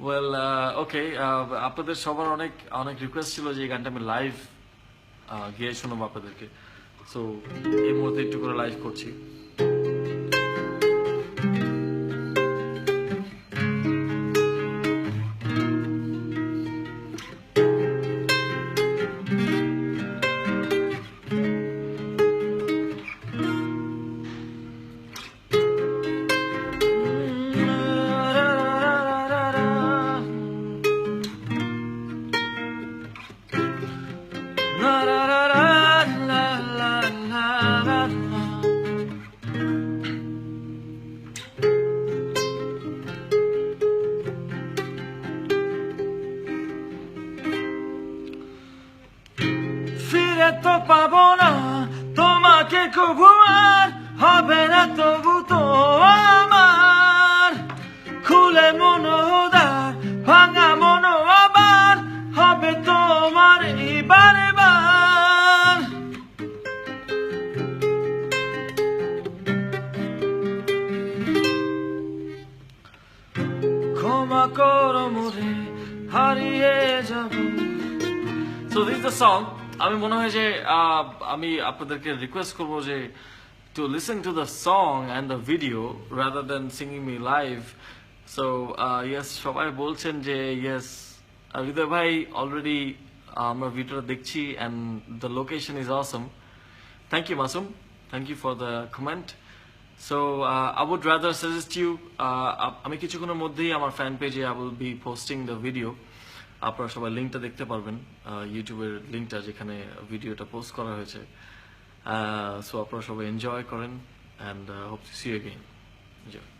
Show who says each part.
Speaker 1: Well okay, আপনাদের সবার অনেক অনেক রিকোয়েস্ট ছিল যে এই গানটা আমি লাইভ গিয়ে শোনাবো আপনাদেরকে। সো এই মুহূর্তে একটু করে লাইভ করছি। ফিরে তো পাবো না তোমাকে কবু, আর হবে না তবু তো আমার খুলে মনোদার ভাঙা মনো আবার হবে তোমার এবার এবার। ক্ষমা করো মোরে হারিয়ে যাব। So this is the song. আমি মনে হয় যে আমি আপনাদেরকে রিকোয়েস্ট করবো যে to listen to the song and the video rather than singing me live. So yes, সবাই বলছেন যে yes, হৃদয় ভাই অলরেডি আমরা ভিডিওটা দেখছি and the location is awesome. Thank you Masum, thank you for the comment. So I would rather suggest you, আমি কিছুক্ষণের মধ্যেই আমার ফ্যান পেজে I will be posting the video. আপনারা সবাই লিঙ্কটা দেখতে পারবেন, ইউটিউবের লিঙ্কটা যেখানে ভিডিওটা পোস্ট করা হয়েছে। সো আপনারা সবাই এনজয় করেন and hope to see you again. Enjoy.